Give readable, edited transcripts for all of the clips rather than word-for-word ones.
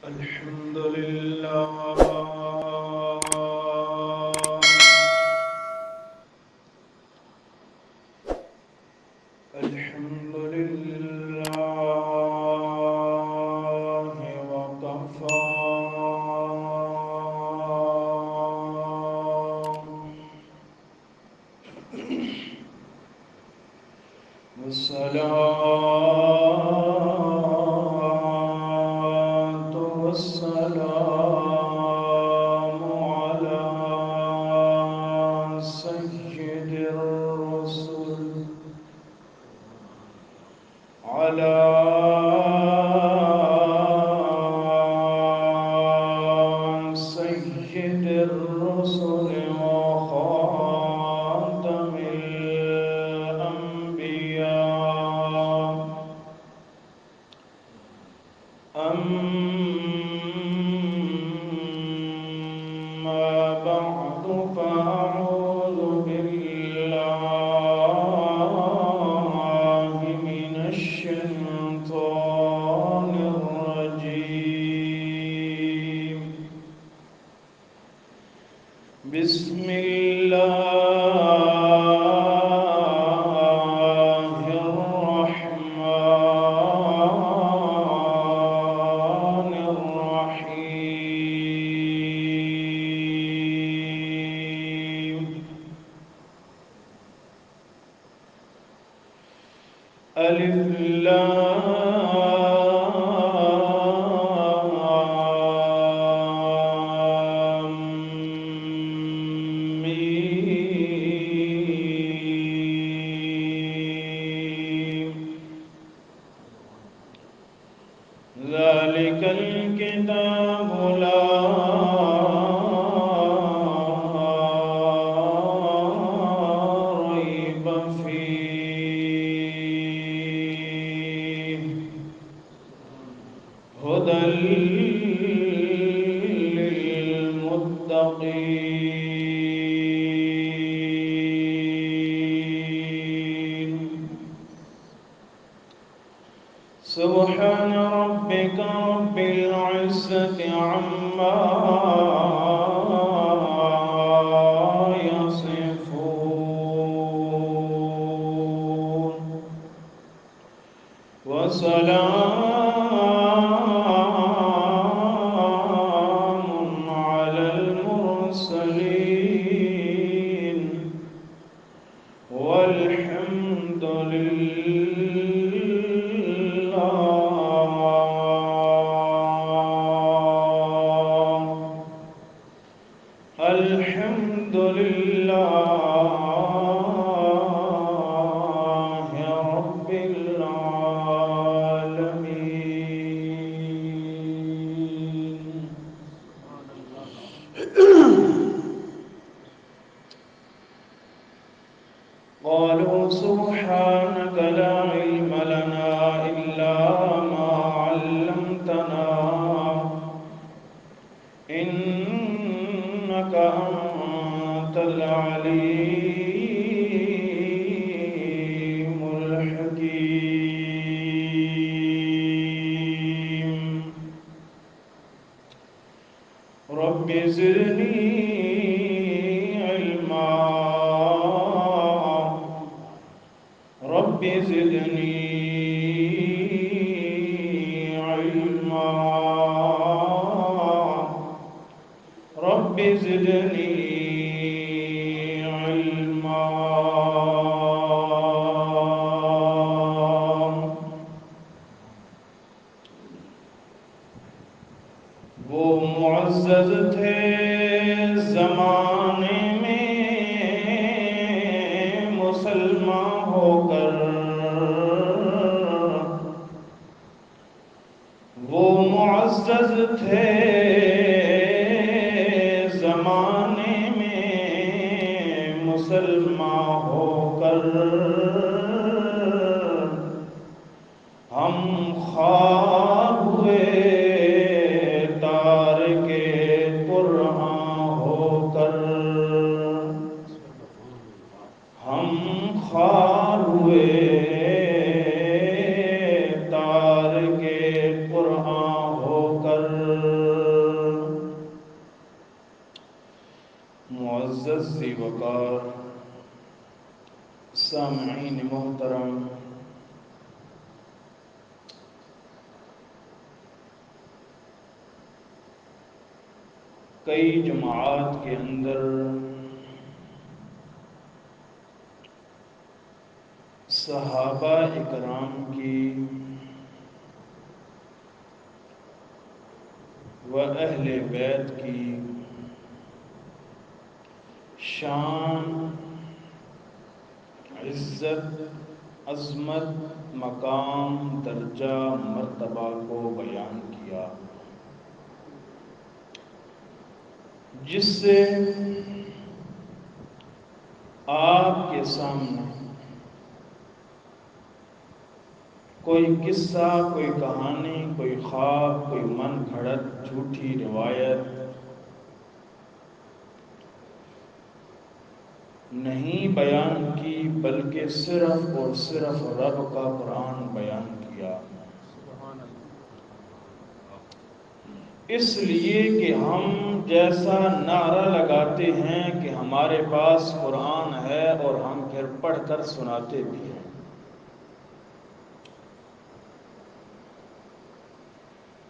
الحمد لله الحمد لله وكفى والصلاة والسلام على سيد الرسل على سيد الرسل وخاتم الأنبياء أما بعد فأعوذ بالله من الشيطان الرجيم بسم الله الرحمن الرحيم ألف لام ميم ذلك الكتاب لا ريب فيه هدى للمتقين سبحان ربك رب العزة عما يصفون وسلام على المرسلين والحمد الحمد لله رب العالمين قالوا سبحانك لا علم لنا إلا ما علمتنا إنك أنت العليم الحكيم رب زدني علما رب زدني علما رب زدني علما وہ معزز تھے زمانے میں مسلمان ہو کر وہ معزز تھے زمانے میں مسلمان ہو کر ہم خوار ہوئے تار کے قرآن ہو کر ہم خوار ہوئے تار کے قرآن ہو کر معزز وقار سامعین محترم، کئی جماعات کے اندر صحابہ اکرام کی و اہل بیت کی شان، عزت، عظمت، مقام، درجہ، مرتبہ کو بیان کیا، جس سے آپ کے سامنے کوئی قصہ، کوئی کہانی، کوئی خواب، کوئی من گھڑت جھوٹی روایت نہیں بیان کی، بلکہ صرف اور صرف رب کا قرآن بیان کیا، اس لیے کہ ہم جیسا نعرہ لگاتے ہیں کہ ہمارے پاس قرآن ہے اور ہم پھر پڑھ کر سناتے بھی ہیں۔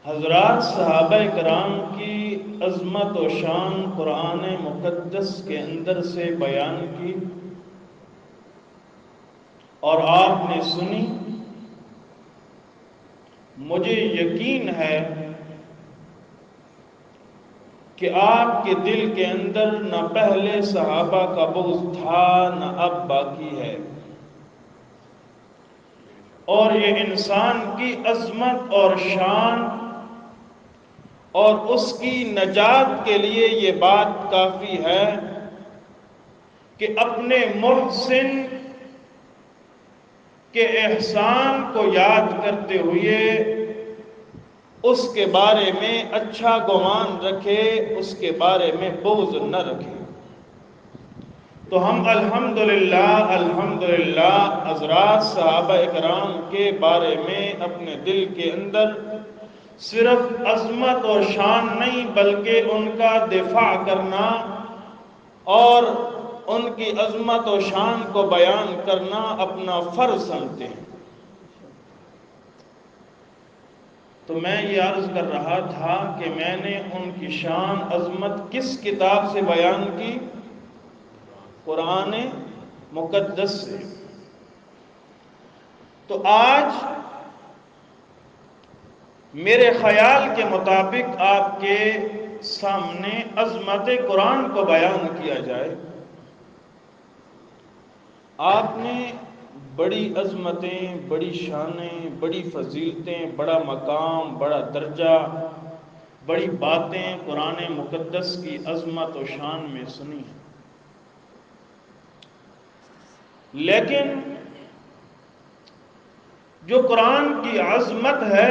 حضرات، صحابہ کرام کی عظمت و شان قرآن مقدس کے اندر سے بیان کی اور آپ نے سنی۔ مجھے یقین ہے کہ آپ کے دل کے اندر نہ پہلے صحابہ کا بغض تھا نہ اب باقی ہے، اور یہ انسان کی عظمت اور شان اور اس کی نجات کے لیے یہ بات کافی ہے کہ اپنے محسن کے احسان کو یاد کرتے ہوئے اس کے بارے میں اچھا گمان رکھے، اس کے بارے میں بغض نہ رکھے۔ تو ہم الحمدللہ حضرات صحابہ اکرام کے بارے میں اپنے دل کے اندر صرف عظمت اور شان نہیں بلکہ ان کا دفاع کرنا اور ان کی عظمت و شان کو بیان کرنا اپنا فرض سمجھتے ہیں۔ تو میں یہ عرض کر رہا تھا کہ میں نے ان کی شان عظمت کس کتاب سے بیان کی؟ قرآن مقدس سے۔ تو آج میرے خیال کے مطابق آپ کے سامنے عظمت قرآن کو بیان کیا جائے۔ آپ نے بڑی عظمتیں، بڑی شانیں، بڑی فضیلتیں، بڑا مقام، بڑا درجہ، بڑی باتیں قرآن مقدس کی عظمت و شان میں سنی ہیں، لیکن جو قرآن کی عظمت ہے،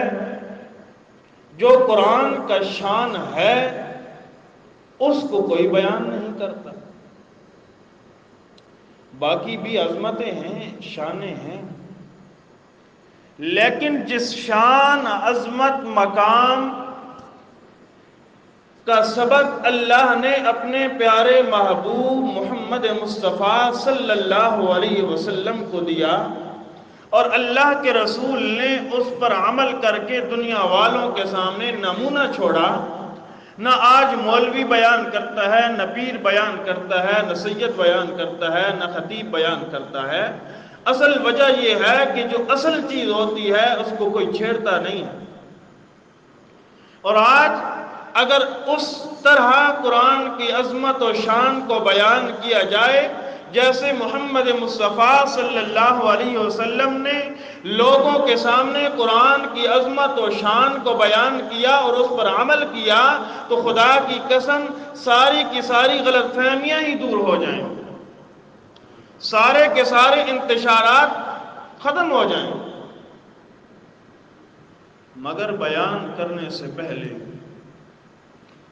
جو قرآن کا شان ہے، اس کو کوئی بیان نہیں کرتا۔ باقی بھی عظمتیں ہیں، شانیں ہیں، لیکن جس شان، عظمت، مقام کا سبق اللہ نے اپنے پیارے محبوب محمد مصطفیٰ صلی اللہ علیہ وسلم کو دیا اور اللہ کے رسول نے اس پر عمل کر کے دنیا والوں کے سامنے نمونہ چھوڑا، نہ آج مولوی بیان کرتا ہے، نہ پیر بیان کرتا ہے، نہ سید بیان کرتا ہے، نہ خطیب بیان کرتا ہے۔ اصل وجہ یہ ہے کہ جو اصل چیز ہوتی ہے اس کو کوئی چھیڑتا نہیں ہے۔ اور آج اگر اس طرح قرآن کی عظمت و شان کو بیان کیا جائے جیسے محمد مصطفیٰ صلی اللہ علیہ وسلم نے لوگوں کے سامنے قرآن کی عظمت و شان کو بیان کیا اور اس پر عمل کیا، تو خدا کی قسم ساری کی ساری غلط فہمیاں ہی دور ہو جائیں، سارے کے سارے انتشارات ختم ہو جائیں۔ مگر بیان کرنے سے پہلے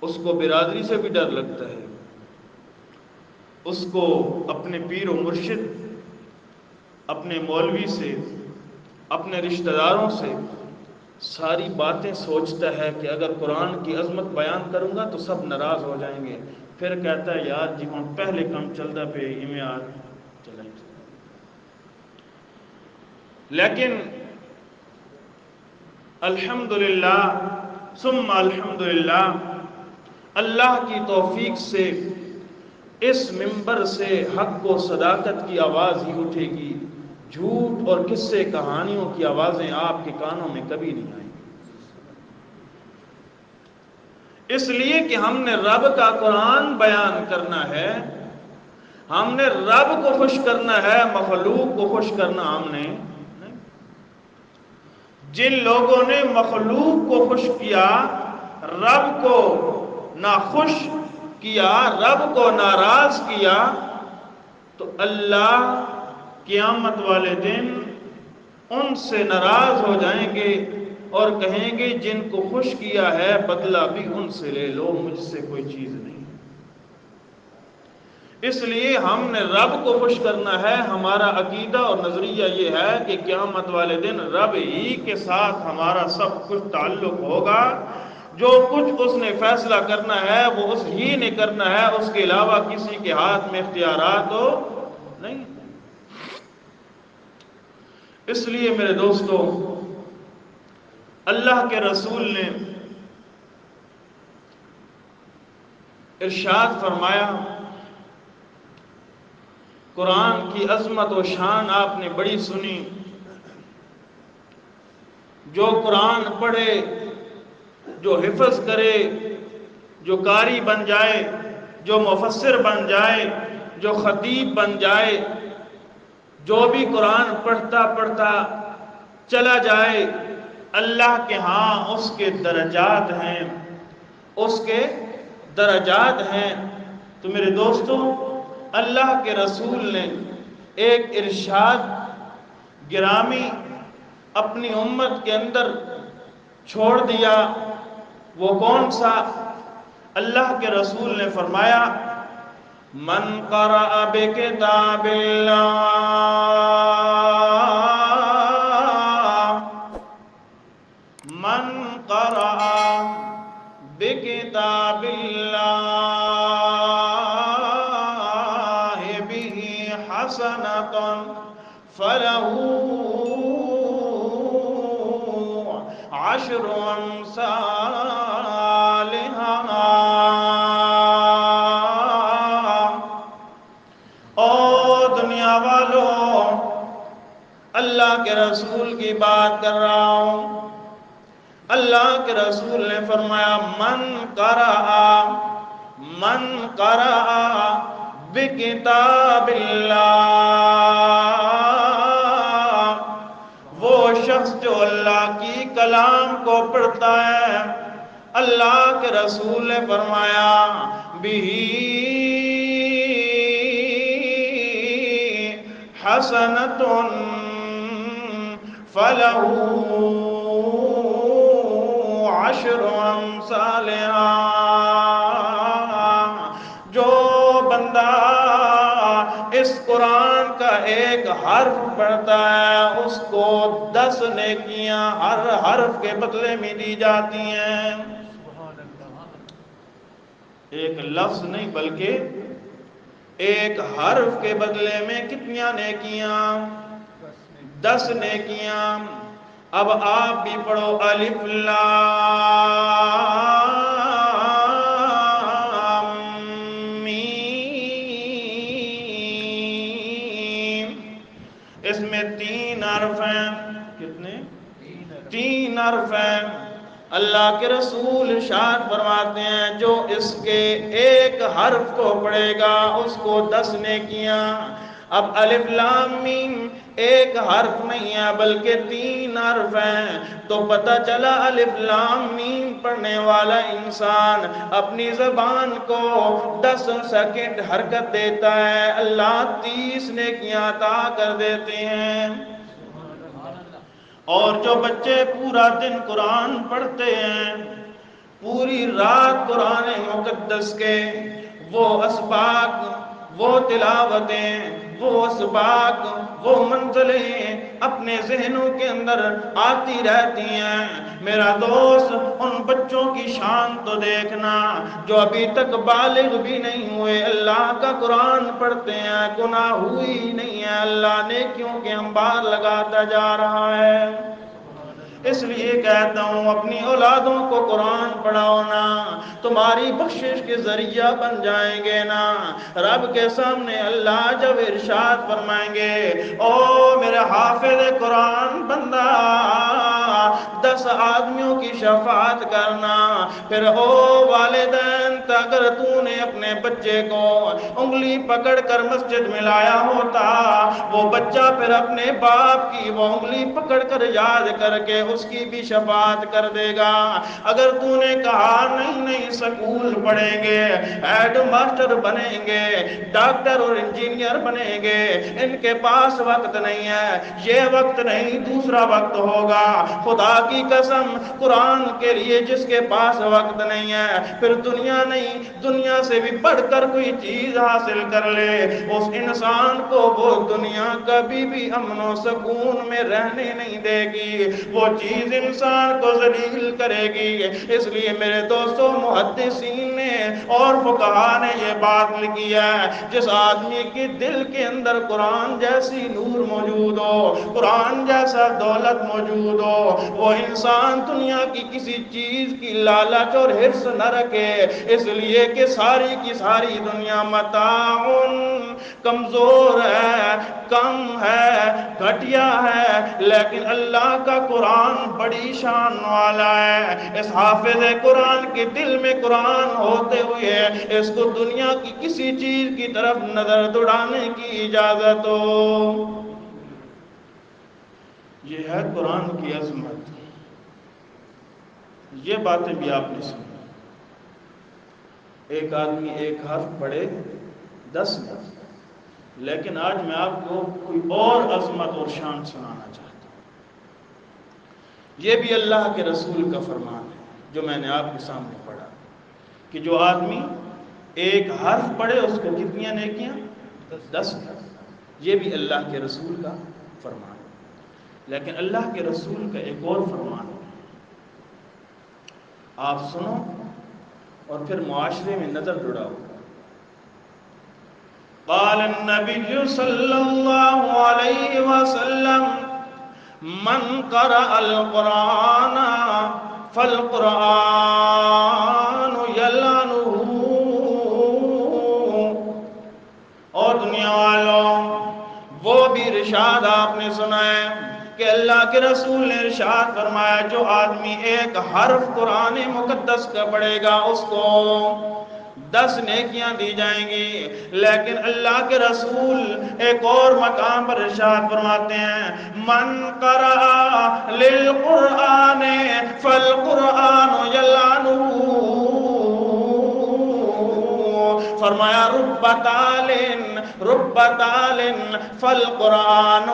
اس کو برادری سے بھی ڈر لگتا ہے، اس کو اپنے پیر و مرشد، اپنے مولوی سے، اپنے رشتہ داروں سے ساری باتیں سوچتا ہے کہ اگر قرآن کی عظمت بیان کروں گا تو سب ناراض ہو جائیں گے، پھر کہتا ہے یار جی ہوں پہلے کم چلتا پہ میں آ چلا. لیکن الحمدللہ ثم الحمدللہ اللہ کی توفیق سے اس منبر سے حق و صداقت کی آواز ہی اٹھے گی، جھوٹ اور قصے کہانیوں کی آوازیں آپ کے کانوں میں کبھی نہیں آئیں. اس لیے کہ ہم نے رب کا قرآن بیان کرنا ہے، ہم نے رب کو خوش کرنا ہے، مخلوق کو خوش کرنا ہم نے نہیں. جن لوگوں نے مخلوق کو خوش کیا، رب کو ناخوش کیا، رب کو ناراض کیا، تو اللہ قیامت والے دن ان سے ناراض ہو جائیں گے اور کہیں گے جن کو خوش کیا ہے بدلہ بھی ان سے لے لو، مجھ سے کوئی چیز نہیں. اس لیے ہم نے رب کو خوش کرنا ہے. ہمارا عقیدہ اور نظریہ یہ ہے کہ قیامت والے دن رب ہی کے ساتھ ہمارا سب کچھ تعلق ہوگا. جو کچھ اس نے فیصلہ کرنا ہے وہ اس ہی نے کرنا ہے، اس کے علاوہ کسی کے ہاتھ میں اختیارات ہو نہیں. اس لیے میرے دوستو، اللہ کے رسول نے ارشاد فرمایا، قرآن کی عظمت و شان آپ نے بڑی سنی. جو قرآن پڑھے، جو حفظ کرے، جو قاری بن جائے، جو مفسر بن جائے، جو خطیب بن جائے، جو بھی قرآن پڑھتا پڑھتا چلا جائے، اللہ کے ہاں اس کے درجات ہیں، اس کے درجات ہیں. تو میرے دوستوں، اللہ کے رسول نے ایک ارشاد گرامی اپنی امت کے اندر چھوڑ دیا. وہ کون سا؟ اللہ کے رسول نے فرمایا، من قرأ بکتاب اللہ، من قرأ بکتاب اللہ بہ حسنۃ فلہ عشر امثالہا. او دنیا والوں، اللہ کے رسول کی بات کر رہا ہوں. اللہ کے رسول نے فرمایا، من قرأ بکتاب اللہ، وہ شخص جو اللہ کی کلام کو پڑھتا ہے. اللہ کے رسول نے فرمایا، بِهِ حسنۃ فلہ عشر امثالہا. جو بندہ اس قرآن کا ایک حرف پڑھتا ہے اس کو 10 نیکیاں ہر حرف کے بدلے میں دی جاتی ہیں. ایک لفظ نہیں بلکہ ایک حرف کے بدلے میں کتنیاں نیکیاں؟ 10 نیکیاں. اب آپ بھی پڑھو، الف لام میم. اس میں 3 حرف ہیں. کتنے؟ 3 حرف ہیں. اللہ کے رسول ارشاد فرماتے ہیں، جو اس کے ایک حرف کو پڑھے گا اس کو 10 نیکیاں. اب الف لام میم ایک حرف نہیں ہے بلکہ 3 حرف ہیں. تو پتہ چلا الف لام میم پڑھنے والا انسان اپنی زبان کو 10 سیکنڈ حرکت دیتا ہے، اللہ 30 نیکیاں عطا کر دیتے ہیں. اور جو بچے پورا دن قرآن پڑھتے ہیں، پوری رات قرآن مقدس کے وہ اسباق، وہ تلاوتیں، وہ اسباق، وہ منزلیں اپنے ذہنوں کے اندر آتی رہتی ہیں. میرا دوست، ان ان بچوں کی شان تو دیکھنا جو ابھی تک بالغ بھی نہیں ہوئے، اللہ کا قرآن پڑھتے ہیں، گناہ ہوئی نہیں ہے، اللہ نیکیوں کے انبار لگاتا جا رہا ہے۔ اس لیے کہتا ہوں اپنی اولادوں کو قرآن پڑھاؤ نا، تمہاری بخشش کے ذریعہ بن جائیں گے نا۔ رب کے سامنے اللہ جب ارشاد فرمائیں گے، او میرے حافظ قرآن بندہ 10 آدمیوں کی شفاعت کرنا، پھر او والدین اگر تو نے اپنے بچے کو انگلی پکڑ کر مسجد میں لایا ہوتا، وہ بچہ پھر اپنے باپ کی وہ انگلی پکڑ کر یاد کر کے اس کی بھی شفاعت کر دے گا۔ اگر تو نے کہا نہیں سکول پڑھیں گے، ہیڈ ماسٹر بنیں گے، ڈاکٹر اور انجینئر بنیں گے، ان کے پاس وقت نہیں ہے، یہ وقت نہیں دوسرا وقت ہوگا، خدا کی قسم قرآن کے لیے جس کے پاس وقت نہیں ہے، پھر دنیا نہیں، دنیا سے بھی بڑھ کر کوئی چیز حاصل کر لے، اس انسان کو وہ دنیا کبھی بھی امن و سکون میں رہنے نہیں دے گی، وہ چیز انسان کو ذلیل کرے گی۔ اس لیے میرے دوستو محدثین نے اور فقہاء نے یہ بات لکھی ہے، جس آدمی کے دل کے اندر قرآن جیسی نور موجود ہو، قرآن جیسا دولت موجود ہو، وہ انسان دنیا کی کسی چیز کی لالچ اور حرص نہ رکھے، اس لیے کہ ساری کی ساری دنیا متاعن کمزور ہے، کم ہے، گھٹیا ہے، لیکن اللہ کا قرآن بڑی شان والا ہے۔ اس حافظ قرآن کے دل میں قرآن ہوتے ہوئے اس کو دنیا کی کسی چیز کی طرف نظر دوڑانے کی اجازت ہو۔ یہ ہے قرآن کی عظمت۔ یہ باتیں بھی آپ نے سنی، ایک آدمی ایک حرف پڑھے 10 میں، لیکن آج میں آپ کو کوئی اور عظمت اور شان سنانا چاہتا ہوں۔ یہ بھی اللہ کے رسول کا فرمان ہے جو میں نے آپ کے سامنے پڑھا، کہ جو آدمی ایک حرف پڑھے اس کو کتنی نیکیاں؟ 10۔ یہ بھی اللہ کے رسول کا فرمان ہے، لیکن اللہ کے رسول کا ایک اور فرمان ہے، آپ سنو اور پھر معاشرے میں نظر دوڑاؤ۔ قال النبی صلی اللہ علیہ وسلم من قرأ القرآن فالقرآن یلعنہ۔ اور دنیا والوں وہ بھی ارشاد آپ نے سنا ہے کہ اللہ کے رسول نے ارشاد فرمایا جو آدمی ایک حرف قرآن مقدس کا پڑھے گا اس کو 10 نیکیاں دی جائیں گی، لیکن اللہ کے رسول ایک اور مقام پر ارشاد فرماتے ہیں من قرأ للقرآن فالقرآن یلعنہ۔ فرمایا رب تال فالقرآن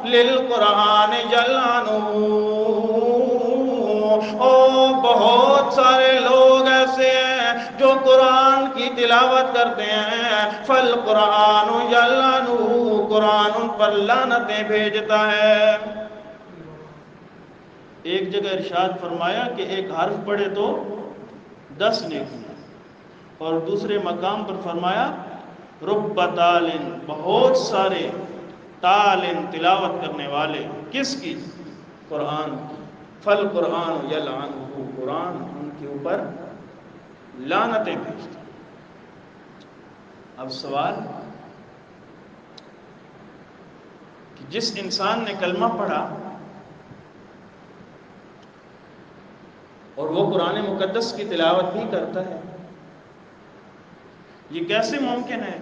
للقرآن یلعنہ۔ او بہت سارے لوگ ایسے ہیں جو قرآن کی تلاوت کرتے ہیں، فالقرآن یلعنہ، قرآن ان پر لعنتیں بھیجتا ہے۔ ایک جگہ ارشاد فرمایا کہ ایک حرف پڑھے تو 10 نیکیاں، اور دوسرے مقام پر فرمایا رب تال، بہت سارے تال تلاوت کرنے والے، کس کی؟ قرآن کی، فالقرآن یلعنہ، قرآن ان کے اوپر لعنتیں بھیجتا۔ اب سوال کہ جس انسان نے کلمہ پڑھا اور وہ قرآن مقدس کی تلاوت بھی کرتا ہے، یہ کیسے ممکن ہے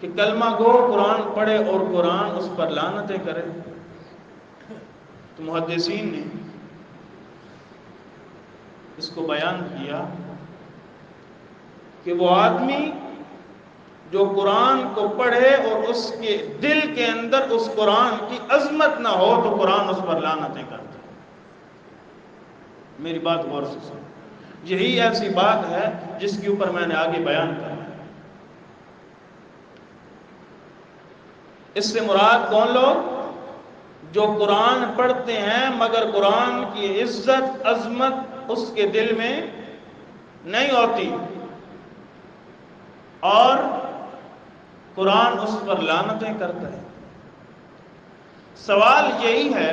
کہ کلمہ گو قرآن پڑھے اور قرآن اس پر لعنتیں کرے؟ تو محدثین نے اس کو بیان کیا کہ وہ آدمی جو قرآن کو پڑھے اور اس کے دل کے اندر اس قرآن کی عظمت نہ ہو تو قرآن اس پر لعنتیں کرتا ہے۔ میری بات غور سے سنو، یہی ایسی بات ہے جس کے اوپر میں نے آگے بیان کرا۔ اس سے مراد کون لوگ؟ جو قرآن پڑھتے ہیں مگر قرآن کی عزت عظمت اس کے دل میں نہیں ہوتی، اور قرآن اس پر لعنتیں کرتا ہے۔ سوال یہی ہے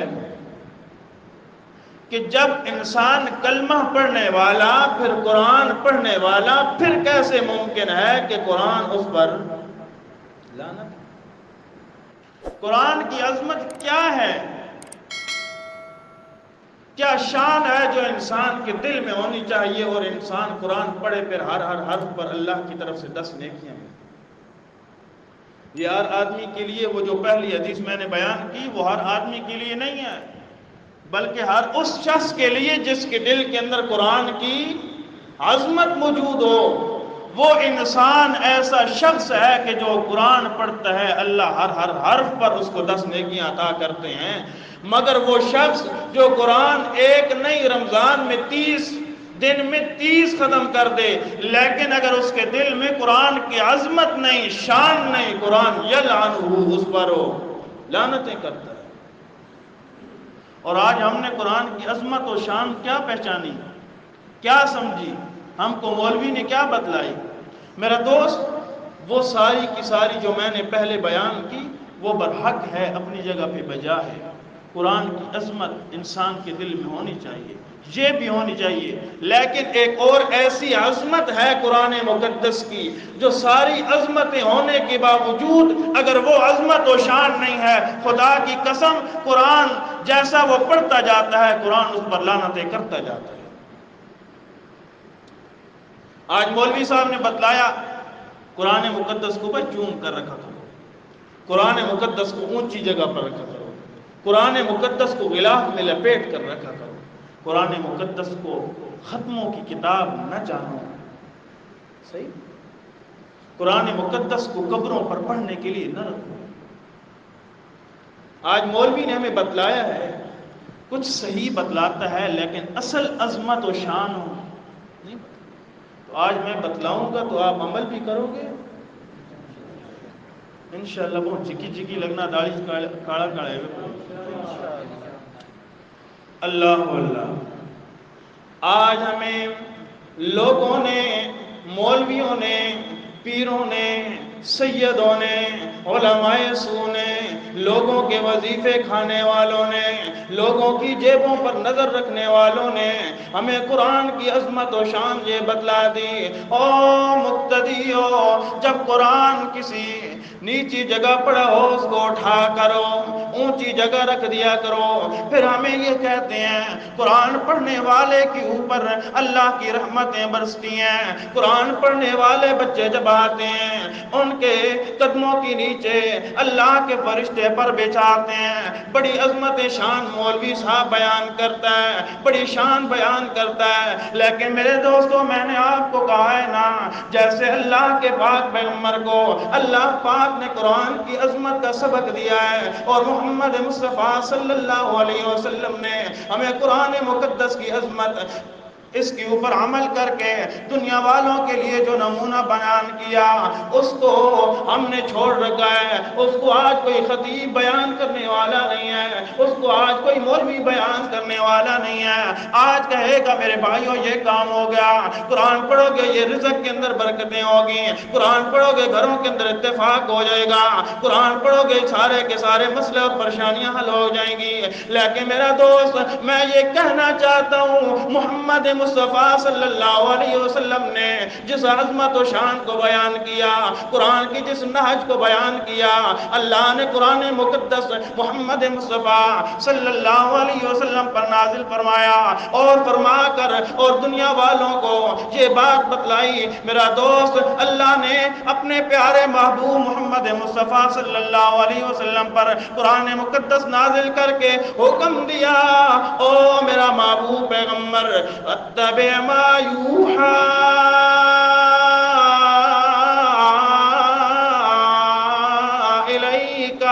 کہ جب انسان کلمہ پڑھنے والا پھر قرآن پڑھنے والا، پھر کیسے ممکن ہے کہ قرآن اس پر لعنت؟ قرآن کی عظمت کیا ہے؟ کیا شان ہے جو انسان کے دل میں ہونی چاہیے اور انسان قرآن پڑھے پھر ہر حرف پر اللہ کی طرف سے 10 نیکیاں ہیں؟ یہ ہر آدمی کے لیے، وہ جو پہلی حدیث میں نے بیان کی، وہ ہر آدمی کے لیے نہیں ہے، بلکہ ہر اس شخص کے لیے جس کے دل کے اندر قرآن کی عظمت موجود ہو۔ وہ انسان ایسا شخص ہے کہ جو قرآن پڑھتا ہے، اللہ ہر حرف پر اس کو 10 نیکیاں عطا کرتے ہیں۔ مگر وہ شخص جو قرآن ایک نہیں، رمضان میں 30 دن میں 30 ختم کر دے، لیکن اگر اس کے دل میں قرآن کی عظمت نہیں، شان نہیں، قرآن یلعنہ، اس پر وہ لعنتیں کرتا ہے۔ اور آج ہم نے قرآن کی عظمت و شان کیا پہچانی، کیا سمجھی، ہم کو مولوی نے کیا بتلائی؟ میرا دوست، وہ ساری کی ساری جو میں نے پہلے بیان کی وہ برحق ہے، اپنی جگہ پہ بجا ہے۔ قرآن کی عظمت انسان کے دل میں ہونی چاہیے، یہ بھی ہونی چاہیے، لیکن ایک اور ایسی عظمت ہے قرآن مقدس کی جو ساری عظمتیں ہونے کے باوجود اگر وہ عظمت و شان نہیں ہے، خدا کی قسم قرآن جیسا وہ پڑھتا جاتا ہے قرآن اس پر لعنتیں کرتا جاتا ہے۔ آج مولوی صاحب نے بتلایا قرآن مقدس کو بس چوم کر رکھا کرو، قرآن مقدس کو اونچی جگہ پر رکھا کرو، قرآن مقدس کو غلاف میں لپیٹ کر رکھا کرو، قرآن مقدس کو ختموں کی کتاب نہ جانو۔ صحیح؟ قرآن مقدس کو قبروں پر پڑھنے کے لیے نہ رکھو۔ آج مولوی نے ہمیں بتلایا ہے، کچھ صحیح بتلاتا ہے لیکن اصل عظمت و شان ہو نہیں۔ تو آج میں بتلاؤں گا تو آپ عمل بھی کرو گے انشاءاللہ۔ بہت چکی لگنا، داڑھی کاڑا ہے۔ اللہ اللہ، آج ہمیں لوگوں نے، مولویوں نے، پیروں نے، سیدوں نے، علماء سو نے، لوگوں کے وظیفے کھانے والوں نے، لوگوں کی جیبوں پر نظر رکھنے والوں نے ہمیں قرآن کی عظمت و شان یہ بتلا دی۔ او مقتدیو، جب قرآن کسی نیچی جگہ پڑا ہو اس کو اٹھا کرو، اونچی جگہ رکھ دیا کرو۔ پھر ہمیں یہ کہتے ہیں قرآن پڑھنے والے کے اوپر اللہ کی رحمتیں برستی ہیں۔ قرآن پڑھنے والے بچے جب آتے ہیں ان کے قدموں کے نیچے اللہ کے فرشتے پر بچھاتے ہیں۔ بڑی عظمت شان مولوی صاحب بیان کرتا ہے، بڑی شان بیان کرتا ہے، لیکن میرے دوستو میں نے آپ کو کہا ہے نا، جیسے اللہ کے پاک پیغمبر کو اللہ پاک نے قرآن کی عظمت کا سبق دیا ہے اور محمد مصطفیٰ صلی اللہ علیہ وسلم نے ہمیں قرآن مقدس کی عظمت اس کے اوپر عمل کر کے دنیا والوں کے لیے جو نمونہ بیان کیا اس کو ہم نے چھوڑ رکھا ہے۔ اس کو آج کوئی خطیب بیان کرنے والا نہیں ہے، اس کو آج کوئی مولوی بیان کرنے والا نہیں ہے۔ آج کہے گا میرے بھائیوں یہ کام ہو گیا، قرآن پڑھو گے یہ رزق کے اندر برکتیں ہوگی، قرآن پڑھو گے گھروں کے اندر اتفاق ہو جائے گا، قرآن پڑھو گے سارے کے سارے مسئلے اور پریشانیاں حل ہو جائیں گی۔ لیکن میرا دوست میں یہ کہنا چاہتا ہوں محمد مصطفیٰ صلی اللہ علیہ وسلم نے جس عظمت و شان کو بیان کیا، قرآن کی جس نہج کو بیان کیا، اللہ نے قرآن مقدس محمد مصطفیٰ صلی اللہ علیہ وسلم پر نازل فرمایا اور فرما کر اور دنیا والوں کو یہ بات بتلائی۔ میرا دوست اللہ نے اپنے پیارے محبوب محمد مصطفیٰ صلی اللہ علیہ وسلم پر قرآن مقدس نازل کر کے حکم دیا، او میرا محبوب پیغمبر اتبع ما یوحی الیک۔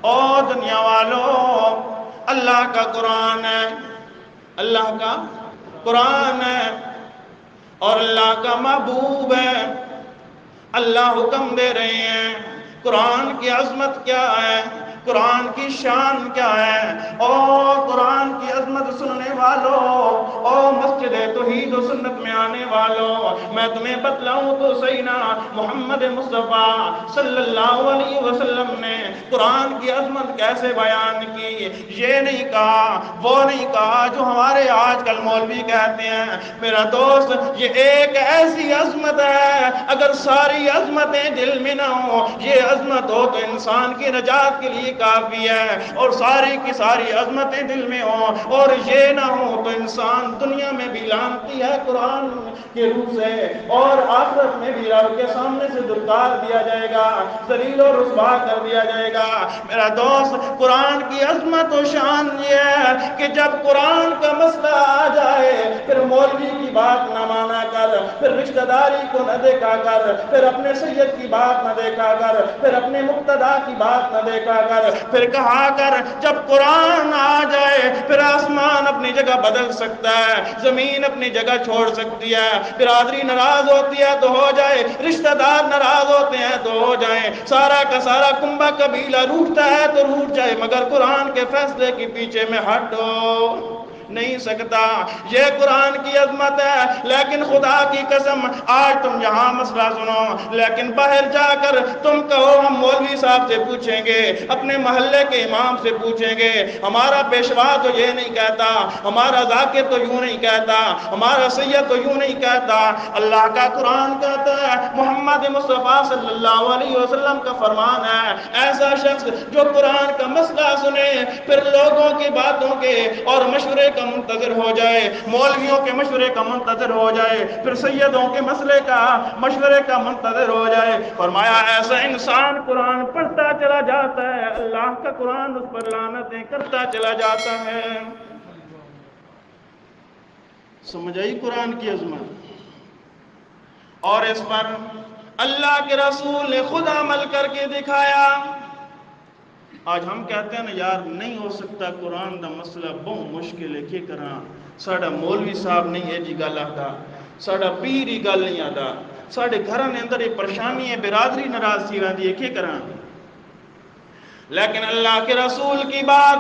او دنیا والوں، اللہ کا قرآن ہے، اللہ کا قرآن ہے اور اللہ کا محبوب ہے۔ اللہ حکم دے رہے ہیں، قرآن کی عظمت کیا ہے؟ قرآن کی شان کیا ہے؟ او قرآن کی عظمت سننے والوں، او مسجد توحید و سنت میں آنے والوں، میں تمہیں بتلاؤں تو صحیح نا، محمد مصطفیٰ صلی اللہ علیہ وسلم نے قرآن کی عظمت کیسے بیان کی؟ یہ نہیں کہا، وہ نہیں کہا جو ہمارے آج کل مولوی کہتے ہیں۔ میرا دوست، یہ ایک ایسی عظمت ہے، اگر ساری عظمتیں دل میں نہ ہو، یہ عظمت ہو تو انسان کی نجات کے لیے کافی ہے، اور ساری کی ساری عظمتیں دل میں ہوں اور یہ نہ ہو تو انسان دنیا میں بھی لعنتی ہے قرآن کے روح سے، اور آخرت میں بھی رب کے سامنے سے دھتکار دیا جائے گا، ذلیل و رسوا کر دیا جائے گا۔ میرا دوست، قرآن کی عظمت و شان یہ ہے کہ جب قرآن کا مسئلہ آ جائے، پھر مولوی کی بات نہ مانا کر، پھر رشتہ داری کو نہ دیکھا کر، پھر اپنے سید کی بات نہ دیکھا کر، پھر اپنے مقتدا کی بات نہ دیکھا کر، پھر کہا کر جب قرآن آ جائے پھر آسمان اپنی جگہ بدل سکتا ہے، زمین اپنی جگہ چھوڑ سکتی ہے، برادری ناراض ہوتی ہے تو ہو جائے، رشتہ دار ناراض ہوتے ہیں تو ہو جائیں، سارا کا سارا کنبہ قبیلہ روٹتا ہے تو روٹ جائے، مگر قرآن کے فیصلے کے پیچھے میں ہٹو نہیں سکتا۔ یہ قرآن کی عظمت ہے، لیکن خدا کی قسم آج تم یہاں مسئلہ سنو، لیکن باہر جا کر تم کہو ہم مولوی صاحب سے پوچھیں گے، اپنے محلے کے امام سے پوچھیں گے، ہمارا پیشوا تو یہ نہیں کہتا، ہمارا ذاکر تو یوں نہیں کہتا، ہمارا سید تو یوں نہیں کہتا۔ اللہ کا قرآن کہتا ہے، محمد مصطفیٰ صلی اللہ علیہ وسلم کا فرمان ہے، ایسا شخص جو قرآن کا مسئلہ سنے پھر لوگوں کی باتوں کے اور مشورے کا منتظر ہو جائے، مولویوں کے مشورے کا منتظر ہو جائے، پھر سیدوں کے مسئلے کا مشورے کا منتظر ہو جائے، فرمایا ایسا انسان قرآن پڑھتا چلا جاتا ہے، اللہ کا قرآن اس پر لعنتیں کرتا چلا جاتا ہے۔ سمجھ آئی قرآن کی عظمت؟ اور اس پر اللہ کے رسول نے خود عمل کر کے دکھایا۔ آج ہم کہتے ہیں نا یار نہیں ہو سکتا قرآن دا مسئلہ بہت مشکل ہے، کیا کرنا، ساڑھا مولوی صاحب نہیں ہے جی گل آتا، ساڑھا پیر ہی گل نہیں آتا، ساڑھے گھراں نے اندر یہ پریشانی ہے، برادری ناراض سی رہتی ہے، کیا کرنا۔ لیکن اللہ کے رسول کی بات،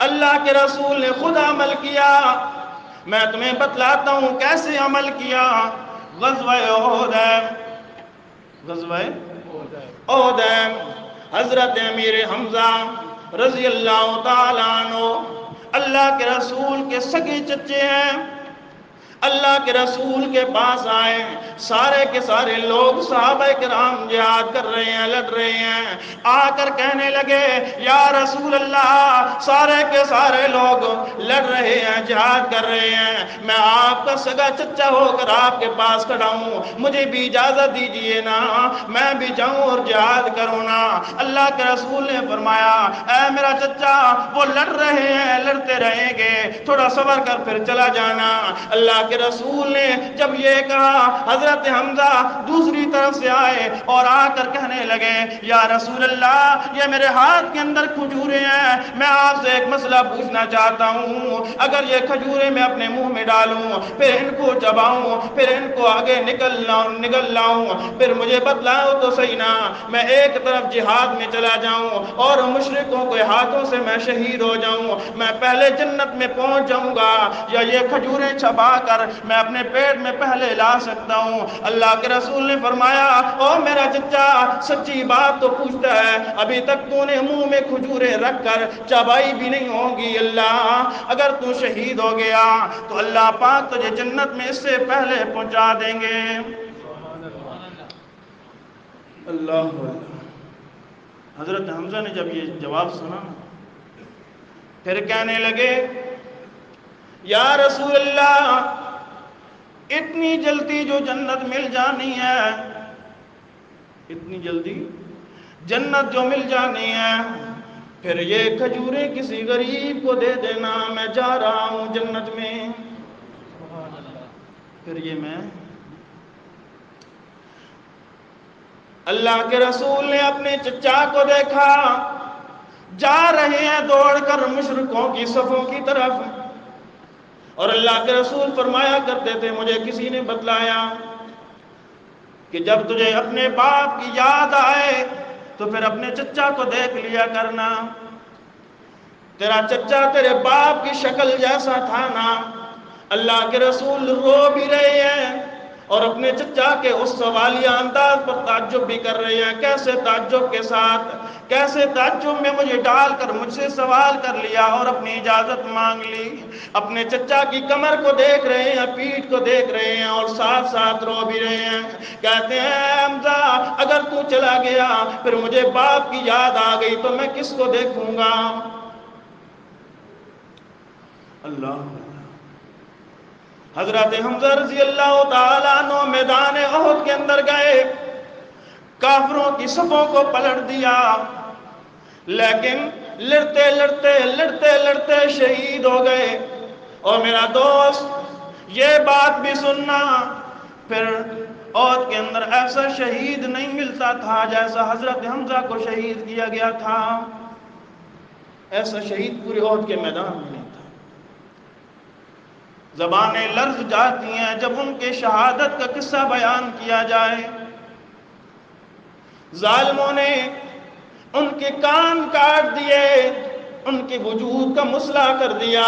اللہ کے رسول نے خود عمل کیا۔ میں تمہیں بتلاتا ہوں کیسے عمل کیا۔ غزوہ احد ہے، غزوہ احد ہے، حضرت امیر حمزہ رضی اللہ تعالیٰ عنہ اللہ کے رسول کے سگے چچے ہیں، اللہ کے رسول کے پاس آئے، سارے کے سارے لوگ صحابہ کرام جہاد کر رہے ہیں، لڑ رہے ہیں، آ کر کہنے لگے یا رسول اللہ، سارے کے سارے لوگ لڑ رہے ہیں، جہاد کر رہے ہیں، میں آپ کا سگا چچا ہو کر آپ کے پاس کھڑا ہوں، مجھے بھی اجازت دیجئے نا، میں بھی جاؤں اور جہاد کروں نا۔ اللہ کے رسول نے فرمایا اے میرا چچا، وہ لڑ رہے ہیں، لڑتے رہیں گے، تھوڑا صبر کر پھر چلا جانا۔ اللہ کے رسول نے جب یہ کہا، حضرت حمزہ دوسری طرف سے آئے اور آ کر کہنے لگے یا رسول اللہ، یہ میرے ہاتھ کے اندر کھجوریں ہیں، میں آپ سے ایک مسئلہ پوچھنا چاہتا ہوں، اگر یہ کھجوریں میں اپنے منہ میں ڈالوں، پھر ان کو چباؤں، پھر ان کو آگے نگل لاؤں، پھر مجھے بتلاؤ تو صحیح نا، میں ایک طرف جہاد میں چلا جاؤں اور مشرکوں کے ہاتھوں سے میں شہید ہو جاؤں، میں پہلے جنت میں پہنچ جاؤں گا، یا یہ کھجوریں چھپا کر میں اپنے پیٹ میں پہلے لا سکتا ہوں؟ اللہ کے رسول نے فرمایا او میرا چچا، سچی بات تو پوچھتا ہے، ابھی تک تو نے منہ میں کھجوریں رکھ کر چبائی بھی نہیں ہوگی، اللہ اگر تو شہید ہو گیا تو اللہ پاک تجھے جنت میں اس سے پہلے پہنچا دیں گے۔ اللہ حضرت حمزہ نے جب یہ جواب سنا پھر کہنے لگے یا رسول اللہ، اتنی جلدی جو جنت مل جانی ہے، اتنی جلدی جنت جو مل جانی ہے، پھر یہ کھجوریں کسی غریب کو دے دینا، میں جا رہا ہوں جنت میں۔ پھر یہ میں اللہ کے رسول نے اپنے چچا کو دیکھا جا رہے ہیں دوڑ کر مشرکوں کی صفوں کی طرف، اور اللہ کے رسول فرمایا کرتے تھے مجھے کسی نے بتلایا کہ جب تجھے اپنے باپ کی یاد آئے تو پھر اپنے چچا کو دیکھ لیا کرنا، تیرا چچا تیرے باپ کی شکل جیسا تھا نا۔ اللہ کے رسول رو بھی رہے ہیں اور اپنے چچا کے اس سوالیہ انداز پر تعجب بھی کر رہے ہیں، کیسے تعجب کے ساتھ، کیسے تعجب میں مجھے ڈال کر مجھ سے سوال کر لیا اور اپنی اجازت مانگ لی۔ اپنے چچا کی کمر کو دیکھ رہے ہیں، پیٹھ کو دیکھ رہے ہیں اور ساتھ ساتھ رو بھی رہے ہیں۔ کہتے ہیں حمزہ اگر تو چلا گیا پھر مجھے باپ کی یاد آ گئی تو میں کس کو دیکھوں گا؟ اللہ، حضرت حمزہ رضی اللہ تعالیٰ عنہ میدان احد کے اندر گئے، کافروں کی صفوں کو پلٹ دیا، لیکن لڑتے لڑتے لڑتے لڑتے شہید ہو گئے۔ اور میرا دوست یہ بات بھی سننا، پھر احد کے اندر ایسا شہید نہیں ملتا تھا جیسا حضرت حمزہ کو شہید کیا گیا تھا، ایسا شہید پورے احد کے میدان میں نہیں تھا۔ زبانیں لرز جاتی ہیں جب ان کے شہادت کا قصہ بیان کیا جائے۔ ظالموں نے ان کے کان کاٹ دیے، ان کے وجود کا مسئلہ کر دیا،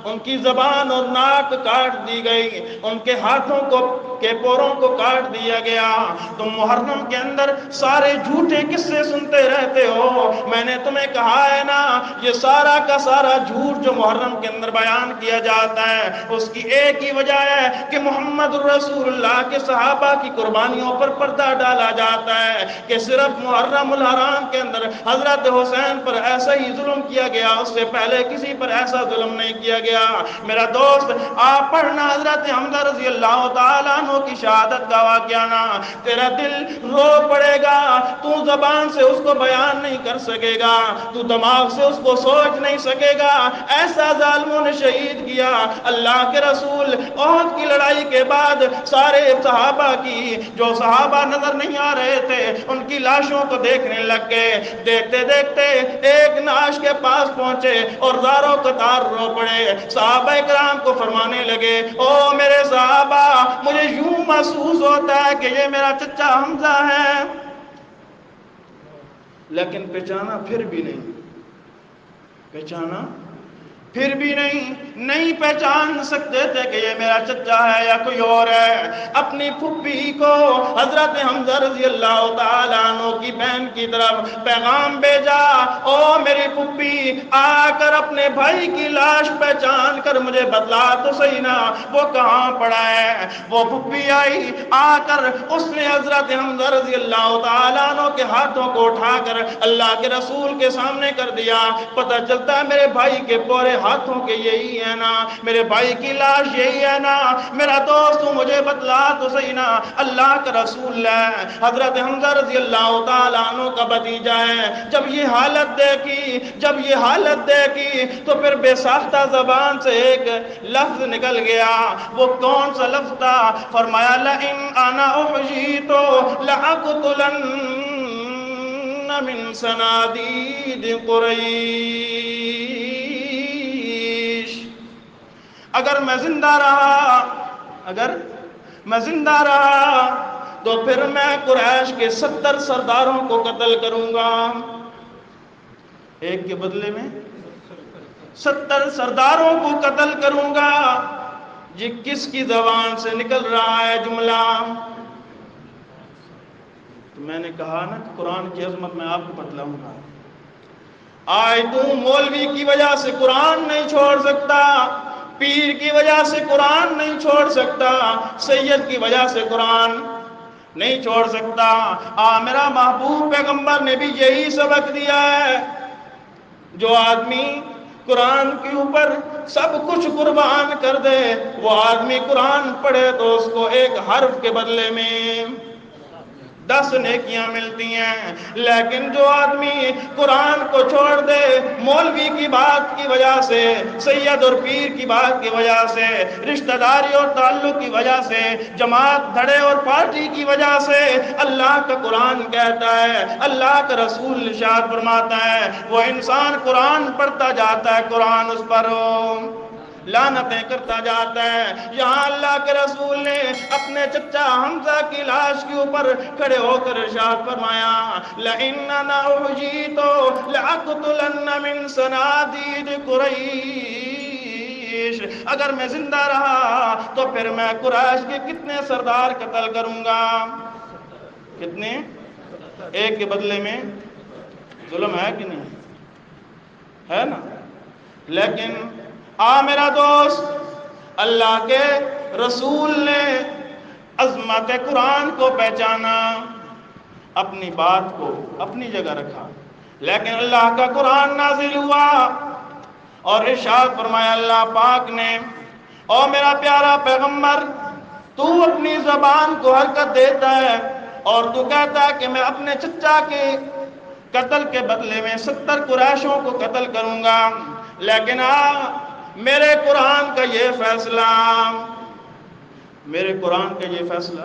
ان کی زبان اور ناک کاٹ دی گئی، ان کے ہاتھوں کے پوروں کو کاٹ دیا گیا۔ تم محرم کے اندر سارے جھوٹے قصے سنتے رہتے ہو، میں نے تمہیں کہا ہے نا یہ سارا کا سارا جھوٹ جو محرم کے اندر بیان کیا جاتا ہے اس کی ایک ہی وجہ ہے کہ محمد رسول اللہ کے صحابہ کی قربانیوں پر پردہ ڈالا جاتا ہے کہ صرف محرم الحرام کے اندر حضرت حسین پر ایسا ہی ظلم کیا گیا، اس سے پہلے کسی پر ایسا ظلم نہیں کیا گیا۔ میرا دوست آپ پڑھنا حضرت حمزہ رضی اللہ تعالیٰ عنہ کی شہادت کا واقعہ نا، تیرا دل رو پڑے گا، تو زبان سے اس کو بیان نہیں کر سکے گا، تو دماغ سے اس کو سوچ نہیں سکے گا، ایسا ظالموں نے شہید کیا۔ اللہ کے رسول احد کی لڑائی کے بعد سارے صحابہ کی، جو صحابہ نظر نہیں آ رہے تھے ان کی لاشوں کو دیکھنے لگ گئے، دیکھتے دیکھتے ایک نعش کے پاس پہنچے اور زاروں قطار رو پڑے۔ صحابہ کرام کو فرمانے لگے او میرے صحابہ مجھے یوں محسوس ہوتا ہے کہ یہ میرا چچا حمزہ ہے، لیکن پہچانا پھر بھی نہیں، پہچانا پھر بھی نہیں پہچان سکتے تھے کہ یہ میرا چچا ہے یا کوئی اور ہے۔ اپنی پھپھی کو حضرت حمزہ رضی اللہ تعالیٰ عنہ کی بہن کی طرف پیغام بھیجا، او میری پھپھی آ کر اپنے بھائی کی لاش پہچان کر مجھے بتلا تو صحیح نا وہ کہاں پڑا ہے۔ وہ پھپھی آئی، آ کر اس نے حضرت حمزہ رضی اللہ تعالیٰ عنہ کے ہاتھوں کو اٹھا کر اللہ کے رسول کے سامنے کر دیا۔ پتہ چلتا ہے میرے بھائی کے پورے ہاتھوں کے یہی ہے نا، میرے بھائی کی لاش یہی ہے نا، میرا دوست مجھے بتلا تو صحیح نا اللہ کا رسول ہے، حضرت حمزہ رضی اللہ تعالیٰ عنہ کا بھتیجا ہے۔ جب یہ حالت دیکھی تو پھر بے ساختہ زبان سے ایک لفظ نکل گیا، وہ کون سا لفظ تھا؟ فرمایا لئن انا احییت لأقتلن من صنادید قریش، اگر میں زندہ رہا تو پھر میں قریش کے 70 سرداروں کو قتل کروں گا، ایک کے بدلے میں 70 سرداروں کو قتل کروں گا۔ یہ کس کی زبان سے نکل رہا ہے جملہ؟ تو میں نے کہا نا کہ قرآن کی عظمت میں آپ کو بتلاؤں گا۔ آج تو مولوی کی وجہ سے قرآن نہیں چھوڑ سکتا، پیر کی وجہ سے قرآن نہیں چھوڑ سکتا، سید کی وجہ سے قرآن نہیں چھوڑ سکتا۔ میرا محبوب پیغمبر نے بھی یہی سبق دیا ہے، جو آدمی قرآن کے اوپر سب کچھ قربان کر دے، وہ آدمی قرآن پڑھے تو اس کو ایک حرف کے بدلے میں 10 نیکیاں ملتی ہیں، لیکن جو آدمی قرآن کو چھوڑ دے مولوی کی بات کی وجہ سے، سید اور پیر کی بات کی وجہ سے، رشتہ داری اور تعلق کی وجہ سے، جماعت دھڑے اور پارٹی کی وجہ سے، اللہ کا قرآن کہتا ہے، اللہ کا رسول ارشاد فرماتا ہے وہ انسان قرآن پڑھتا جاتا ہے، قرآن اس پر لعنتیں کرتا جاتا ہے۔ یہاں اللہ کے رسول نے اپنے چچا حمزہ کی لاش کے اوپر کھڑے ہو کر ارشاد فرمایا لَإِنَّ نَعُجِيتُ لَأَقْتُلَنَّ مِن سَنَادِيدِ قُرَيْشِ، اگر میں زندہ رہا تو پھر میں قریش کے کتنے سردار قتل کروں گا؟ کتنے؟ ایک کے بدلے میں ظلم ہے کہ نہیں ہے نا؟ لیکن میرا دوست، اللہ کے رسول نے عظمت قرآن کو پہچانا، اپنی بات کو اپنی جگہ رکھا، لیکن اللہ کا قرآن نازل ہوا اور ارشاد فرمایا اللہ پاک نے او میرا پیارا پیغمبر، تو اپنی زبان کو حرکت دیتا ہے اور تو کہتا ہے کہ میں اپنے چچا کے قتل کے بدلے میں 70 قریشوں کو قتل کروں گا، لیکن میرے قرآن کا یہ فیصلہ، میرے قرآن کا یہ فیصلہ،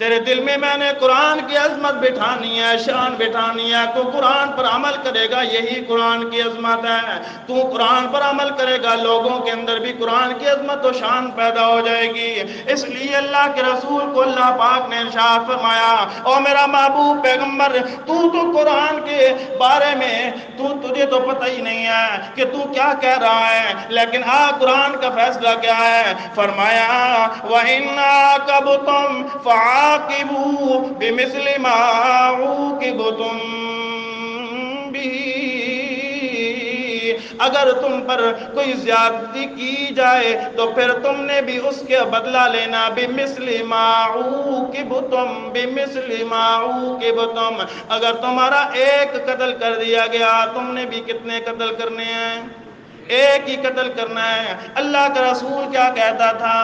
تیرے دل میں میں نے قرآن کی عظمت بٹھانی ہے، شان بٹھانی ہے، تو قرآن پر عمل کرے گا، یہی قرآن کی عظمت ہے۔ تو قرآن پر عمل کرے گا، لوگوں کے اندر بھی قرآن کی عظمت و شان پیدا ہو جائے گی۔ اس لیے اللہ کے رسول کو اللہ پاک نے ارشاد فرمایا او میرا محبوب پیغمبر، تو قرآن کے بارے میں تجھے تو پتہ ہی نہیں ہے کہ تو کیا کہہ رہا ہے، لیکن قرآن کا فیصلہ کیا ہے؟ فرمایا وَإِنْ عَاقَبْتُمْ فَعَاقِبُوا بِمِثْلِ مَا عُوقِبْتُمْ بِهِ، اگر تم پر کوئی زیادتی کی جائے تو پھر تم نے بھی اس کے بدلہ لینا، بِمِثْلِ مَا عُوقِبْتُمْ بِمِثْلِ مَا عُوقِبْتُمْ، اگر تمہارا ایک قتل کر دیا گیا تم نے بھی کتنے قتل کرنے ہیں؟ ایک ہی قتل کرنا ہے۔ اللہ کا رسول کیا کہتا تھا؟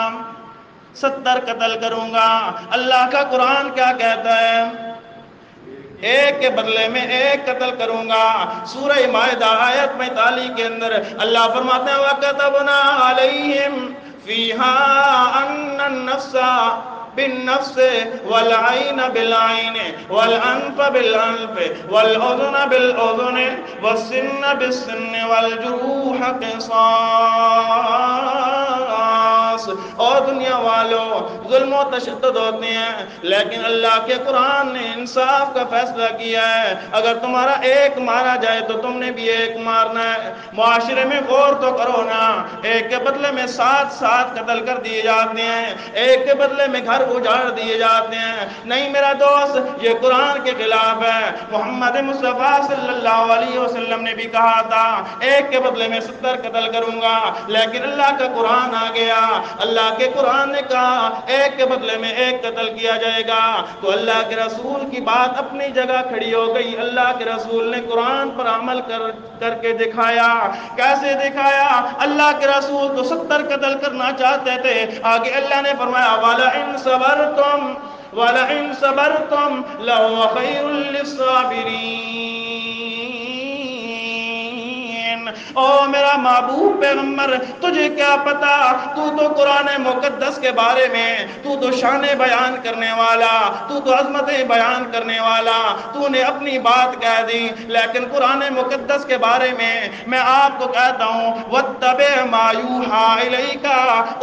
70 قتل کروں گا۔ اللہ کا قرآن کیا کہتا ہے؟ ایک کے بدلے میں ایک قتل کروں گا۔ سورہ مائدہ آیت 45 کے اندر اللہ فرماتے ہیں وَكَتَبْنَا عَلَيْهِمْ فِيهَا أَنَّ النَّفْسَ بالنفس والعين بالعين والأنف بالأنف والأذن بالأذن والسن بالسن والجروح قصاص۔ اور دنیا والوں ظلم و تشدد ہوتے ہیں، لیکن اللہ کے قرآن نے انصاف کا فیصلہ کیا ہے، اگر تمہارا ایک مارا جائے تو تم نے بھی ایک مارنا ہے۔ معاشرے میں غور تو کرو نا، ایک کے بدلے میں 7 قتل کر دیے جاتے ہیں، ایک کے بدلے میں گھر اجاڑ دیے جاتے ہیں۔ نہیں میرا دوست، یہ قرآن کے خلاف ہے۔ محمد مصطفیٰ صلی اللہ علیہ وسلم نے بھی کہا تھا ایک کے بدلے میں 70 قتل کروں گا، لیکن اللہ کا قرآن آ گیا، اللہ کے قرآن نے کہا ایک کے بدلے میں ایک قتل کیا جائے گا، تو اللہ کے رسول کی بات اپنی جگہ کھڑی ہو گئی۔ اللہ کے رسول نے قرآن پر عمل کر کے دکھایا۔ کیسے دکھایا؟ اللہ کے رسول تو 70 قتل کرنا چاہتے تھے، آگے اللہ نے فرمایا وَلَئِن صَبَرْتُمْ لَهُوَ خَيْرٌ لِلصَّابِرِينَ۔ او میرا محبوب پیغمبر، تجھے کیا پتا؟ تو قرآن مقدس کے بارے میں تو شان بیان کرنے والا، تو عظمتیں بیان کرنے والا، تو نے اپنی بات کہہ دی، لیکن قرآن مقدس کے بارے میں آپ کو کہتا ہوں وَاتَّبِعْ مَا يُوحَىٰ إِلَيْكَ،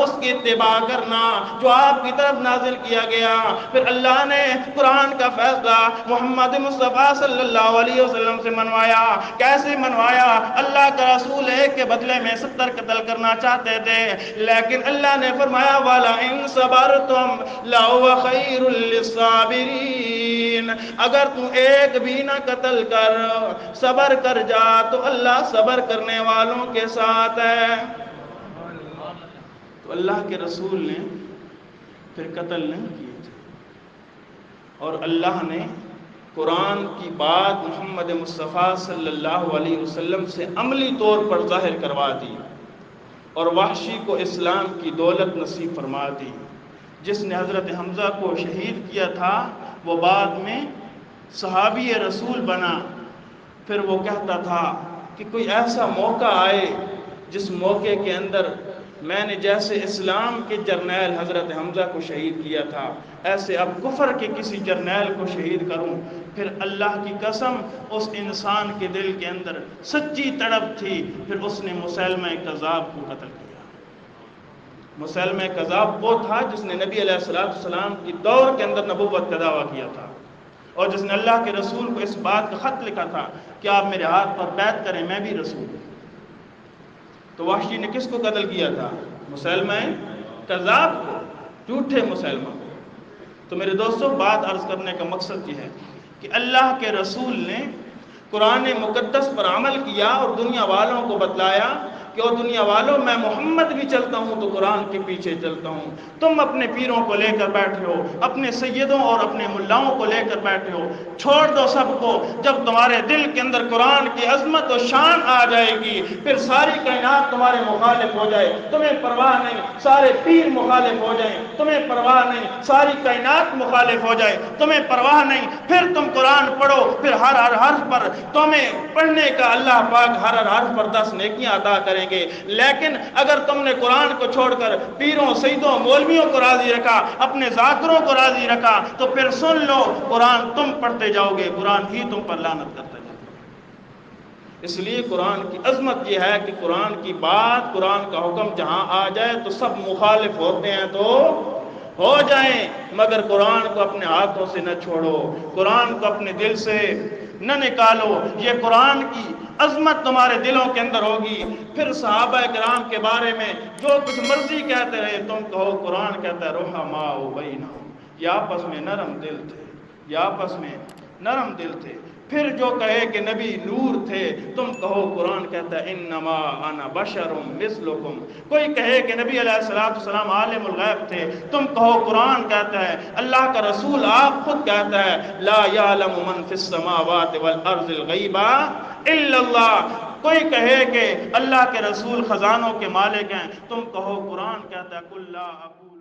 اس کی اتباع کرنا جو آپ کی طرف نازل کیا گیا۔ پھر اللہ نے قرآن کا فیصلہ محمد مصطفیٰ صلی اللہ علیہ وسلم سے منوایا۔ کیسے منوایا؟ اللہ کا رسول ایک کے بدلے میں 70 قتل کرنا چاہتے تھے، لیکن اللہ نے فرمایا وَلَئِن صَبَرْتُمْ لَهُوَ خَيْرٌ لِلصَّابِرِينَ، اگر تو ایک بھی نہ قتل کر، صبر کر جا تو اللہ صبر کرنے والوں کے ساتھ ہے۔ تو اللہ کے رسول نے پھر قتل نہیں کیے تھے، اور اللہ نے قرآن کی بات محمد مصطفیٰ صلی اللہ علیہ وسلم سے عملی طور پر ظاہر کروا دی، اور وحشی کو اسلام کی دولت نصیب فرما دی۔ جس نے حضرت حمزہ کو شہید کیا تھا وہ بعد میں صحابی رسول بنا۔ پھر وہ کہتا تھا کہ کوئی ایسا موقع آئے جس موقع کے اندر میں نے جیسے اسلام کے جرنیل حضرت حمزہ کو شہید کیا تھا، ایسے اب کفر کے کسی جرنیل کو شہید کروں۔ پھر اللہ کی قسم اس انسان کے دل کے اندر سچی تڑپ تھی، پھر اس نے مسیلمہ کذاب کو قتل کیا۔ مسیلمہ کذاب وہ تھا جس نے نبی علیہ السلام کی دور کے اندر نبوت کا دعویٰ کیا تھا، اور جس نے اللہ کے رسول کو اس بات کا خط لکھا تھا کہ آپ میرے ہاتھ پر بیعت کریں، میں بھی رسول ہوں۔ تو وحشی نے کس کو قتل کیا تھا؟ مسیلمہ کذاب کو، جھوٹے مسیلمہ کو۔ تو میرے دوستوں، بات عرض کرنے کا مقصد یہ ہے کہ اللہ کے رسول نے قرآن مقدس پر عمل کیا اور دنیا والوں کو بتلایا کہ او دنیا والوں، میں محمد بھی چلتا ہوں تو قرآن کے پیچھے چلتا ہوں۔ تم اپنے پیروں کو لے کر بیٹھے ہو، اپنے سیدوں اور اپنے ملاؤں کو لے کر بیٹھے ہو، چھوڑ دو سب کو۔ جب تمہارے دل کے اندر قرآن کی عظمت و شان آ جائے گی، پھر ساری کائنات تمہارے مخالف ہو جائے، تمہیں پرواہ نہیں، سارے پیر مخالف ہو جائیں، تمہیں پرواہ نہیں، ساری کائنات مخالف ہو جائے، تمہیں پرواہ نہیں، پھر تم قرآن پڑھو، پھر ہر حرف پر تمہیں پڑھنے کا اللہ پاک ہر حرف پر 10 نیکیاں عطا کریں گے۔ لیکن اگر تم نے قرآن کو چھوڑ کر پیروں، سیدوں، مولویوں کو راضی رکھا، اپنے ذاکروں کو راضی رکھا، تو پھر سن لو، قرآن تم پڑھتے جاؤ گے، قرآن ہی تم پر لعنت کرتا جائے گا۔ اس لیے قرآن کی عظمت یہ ہے کہ قرآن کی بات، قرآن کا حکم جہاں آ جائے تو سب مخالف ہوتے ہیں تو ہو جائیں، مگر قرآن کو اپنے ہاتھوں سے نہ چھوڑو، قرآن کو اپنے دل سے نہ نکالو۔ یہ قرآن کی عظمت تمہارے دلوں کے اندر ہوگی۔ پھر صحابہ کرام کے بارے میں جو کچھ مرضی کہتے رہے، تم کہو قرآن کہتا ہے رحماء بینہم، یہ آپس میں نرم دل تھے، یہ آپس میں نرم دل تھے۔ پھر جو کہے کہ نبی نور تھے، تم کہو قرآن کہتا ہے انما انا بشر مثلکم۔ کوئی کہے کہ نبی علیہ السلام عالم الغیب تھے، تم کہو قرآن کہتا ہے، اللہ کا رسول آپ خود کہتا ہے لا یعلم من فی السماوات والارض الغیب الا اللہ۔ کوئی کہے کہ اللہ کے رسول خزانوں کے مالک ہیں، تم کہو قرآن کہتا ہے قل لا اقول